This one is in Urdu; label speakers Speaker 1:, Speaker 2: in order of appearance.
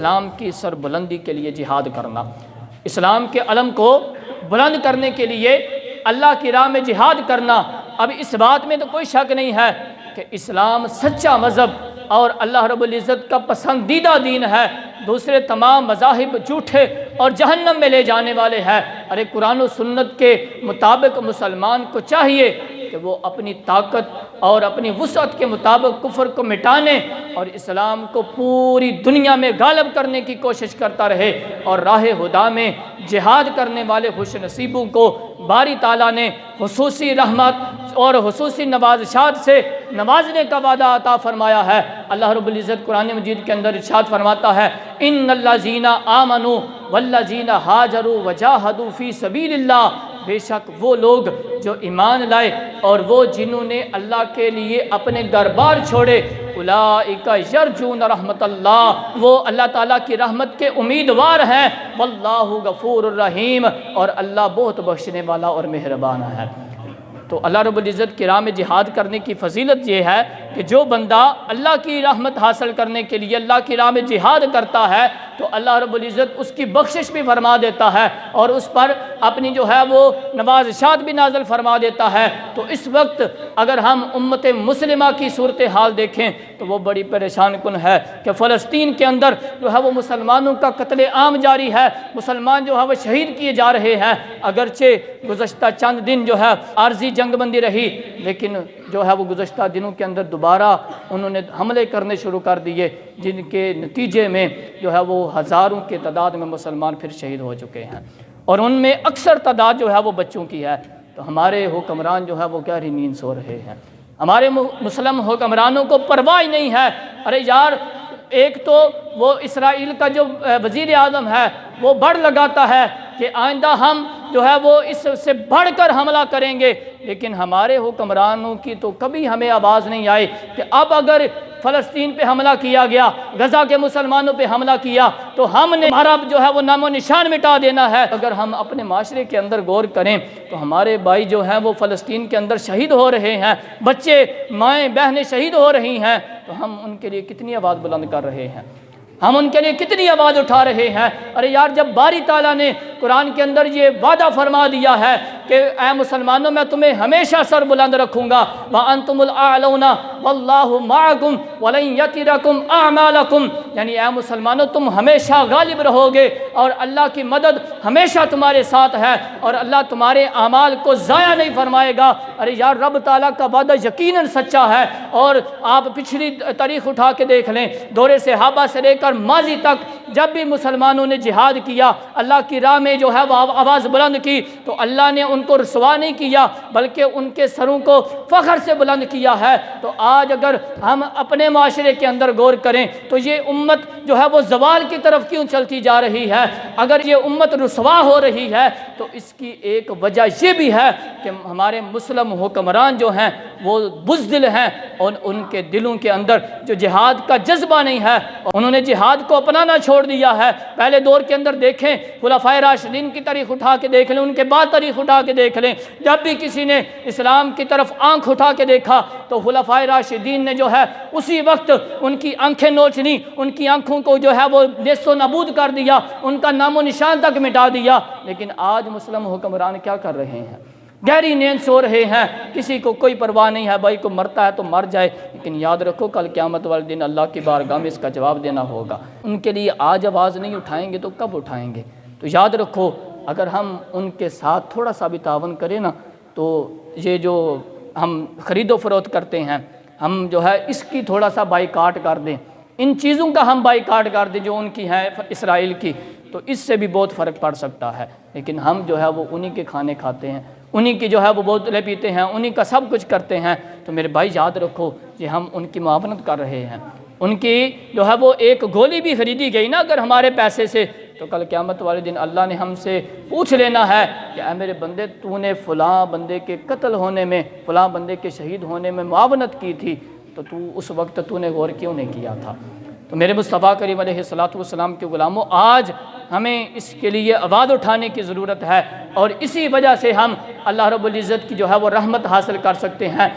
Speaker 1: اسلام کی سربلندی کے لیے جہاد کرنا، اسلام کے علم کو بلند کرنے کے لیے اللہ کی راہ میں جہاد کرنا۔ اب اس بات میں تو کوئی شک نہیں ہے کہ اسلام سچا مذہب اور اللہ رب العزت کا پسندیدہ دین ہے، دوسرے تمام مذاہب جھوٹے اور جہنم میں لے جانے والے ہیں۔ ارے قرآن و سنت کے مطابق مسلمان کو چاہیے کہ وہ اپنی طاقت اور اپنی وسعت کے مطابق کفر کو مٹانے اور اسلام کو پوری دنیا میں غالب کرنے کی کوشش کرتا رہے، اور راہ خدا میں جہاد کرنے والے خوش نصیبوں کو باری تعالیٰ نے خصوصی رحمت اور خصوصی نوازشات سے نوازنے کا وعدہ عطا فرمایا ہے۔ اللہ رب العزت قرآن مجید کے اندر ارشاد فرماتا ہے، ان الذین آمنوا والذین ہاجروا وجاہدوا فی سبیل اللہ، بے شک وہ لوگ جو ایمان لائے اور وہ جنہوں نے اللہ کے لیے اپنے گھر بار چھوڑے، اولئک یرجون رحمت اللہ، وہ اللہ تعالیٰ کی رحمت کے امیدوار ہیں، واللہ غفور الرحیم، اور اللہ بہت بخشنے والا اور مہربان ہے۔ تو اللہ رب العزت کی راہ میں جہاد کرنے کی فضیلت یہ ہے کہ جو بندہ اللہ کی رحمت حاصل کرنے کے لیے اللہ کی راہ میں جہاد کرتا ہے تو اللہ رب العزت اس کی بخشش بھی فرما دیتا ہے اور اس پر اپنی جو ہے وہ نوازشات بھی نازل فرما دیتا ہے۔ تو اس وقت اگر ہم امت مسلمہ کی صورتحال دیکھیں تو وہ بڑی پریشان کن ہے کہ فلسطین کے اندر جو ہے وہ مسلمانوں کا قتل عام جاری ہے، مسلمان جو ہے وہ شہید کیے جا رہے ہیں۔ اگرچہ گزشتہ چند دن جو ہے عارضی جنگ بندی رہی، لیکن جو ہے وہ گزشتہ دنوں کے اندر دوبارہ انہوں نے حملے کرنے شروع کر دیے، جن کے نتیجے میں جو ہے وہ ہزاروں کے تعداد میں مسلمان پھر شہید ہو چکے ہیں، اور ان میں اکثر تعداد جو ہے وہ بچوں کی ہے۔ تو ہمارے حکمران جو ہے وہ گہری نیند سو رہے ہیں، ہمارے مسلم حکمرانوں کو پرواہ نہیں ہے۔ ارے یار، ایک تو وہ اسرائیل کا جو وزیر اعظم ہے وہ بڑھ لگاتا ہے کہ آئندہ ہم جو ہے وہ اس سے بڑھ کر حملہ کریں گے، لیکن ہمارے حکمرانوں کی تو کبھی ہمیں آواز نہیں آئی کہ اب اگر فلسطین پہ حملہ کیا گیا، غزہ کے مسلمانوں پہ حملہ کیا تو ہم نے ہمارا جو ہے وہ نام و نشان مٹا دینا ہے۔ اگر ہم اپنے معاشرے کے اندر غور کریں تو ہمارے بھائی جو ہیں وہ فلسطین کے اندر شہید ہو رہے ہیں، بچے مائیں بہنیں شہید ہو رہی ہیں، تو ہم ان کے لیے کتنی آواز بلند کر رہے ہیں، ہم ان کے لیے کتنی آواز اٹھا رہے ہیں۔ ارے یار، جب باری تعالیٰ نے قرآن کے اندر یہ وعدہ فرما دیا ہے کہ اے مسلمانوں میں تمہیں ہمیشہ سر بلند رکھوں گا، وَأَنْتُمُ الْأَعْلَوْنَ وَاللَّهُ مَعَكُمْ وَلَنْ يَتِرَكُمْ أَعْمَالَكُمْ، یعنی اے مسلمانوں تم ہمیشہ غالب رہو گے اور اللہ کی مدد ہمیشہ تمہارے ساتھ ہے اور اللہ تمہارے اعمال کو ضائع نہیں فرمائے گا۔ ارے یار، رب تعالیٰ کا وعدہ یقیناً سچا ہے، اور آپ پچھلی تاریخ اٹھا کے دیکھ لیں، دور صحابہ سے لے کر ماضی تک جب بھی مسلمانوں نے جہاد کیا، اللہ کی راہ میں جو ہے وہ آواز بلند کی، تو اللہ نے ان کو رسوا نہیں کیا بلکہ ان کے سروں کو فخر سے بلند کیا ہے۔ تو آج اگر ہم اپنے معاشرے کے اندر غور کریں تو یہ امت جو ہے وہ زوال کی طرف کیوں چلتی جا رہی ہے؟ اگر یہ امت رسوا ہو رہی ہے تو اس کی ایک وجہ یہ بھی ہے کہ ہمارے مسلم حکمران جو ہیں وہ بزدل ہیں، اور ان کے دلوں کے اندر جو جہاد کا جذبہ نہیں ہے، انہوں نے جہاد کو اپنانا چھوڑ دیا ہے۔ پہلے دور کے اندر دیکھیں، خلفائے راشدین کی تاریخ اٹھا کے دیکھ لیں، ان کے بعد تاریخ اٹھا کے دیکھ لیں، جب بھی کسی نے اسلام کی طرف آنکھ اٹھا کے دیکھا تو خلفائے راشدین نے جو ہے اسی وقت ان کی آنکھیں نوچ لی، ان کی آنکھوں کو جو ہے وہ نیست و نابود کر دیا، ان کا نام و نشان تک مٹا دیا۔ لیکن آج مسلم حکمران کیا کر رہے ہیں؟ گہری نیند سو رہے ہیں، کسی کو کوئی پرواہ نہیں ہے، بھائی کو مرتا ہے تو مر جائے، لیکن یاد رکھو کل قیامت والے دن اللہ کی بارگاہ میں اس کا جواب دینا ہوگا۔ ان کے لیے آج آواز نہیں اٹھائیں گے تو کب اٹھائیں گے؟ تو یاد رکھو، اگر ہم ان کے ساتھ تھوڑا سا بھی تعاون کریں نا تو یہ جو ہم خرید و فروخت کرتے ہیں، ہم جو ہے اس کی تھوڑا سا بائیکاٹ کر دیں، ان چیزوں کا ہم بائیکاٹ کر دیں جو ان کی ہیں اسرائیل کی، تو اس سے بھی بہت فرق پڑ سکتا ہے۔ لیکن ہم جو ہے وہ انہی کے کھانے کھاتے ہیں، انہی کی جو ہے وہ بوتلیں پیتے ہیں، انہی کا سب کچھ کرتے ہیں۔ تو میرے بھائی یاد رکھو کہ ہم ان کی معاونت کر رہے ہیں، ان کی جو ہے وہ ایک گولی بھی خریدی گئی نا اگر ہمارے پیسے سے، تو کل قیامت والے دن اللہ نے ہم سے پوچھ لینا ہے کہ اے میرے بندے، تو نے فلاں بندے کے قتل ہونے میں، فلاں بندے کے شہید ہونے میں معاونت کی تھی، تو اس وقت تو نے غور کیوں نہیں کیا تھا؟ تو میرے مصطفیٰ کریم علیہ الصلوۃ والسلام کے غلاموں، آج ہمیں اس کے لیے آواز اٹھانے کی ضرورت ہے، اور اسی وجہ سے ہم اللہ رب العزت کی جو ہے وہ رحمت حاصل کر سکتے ہیں۔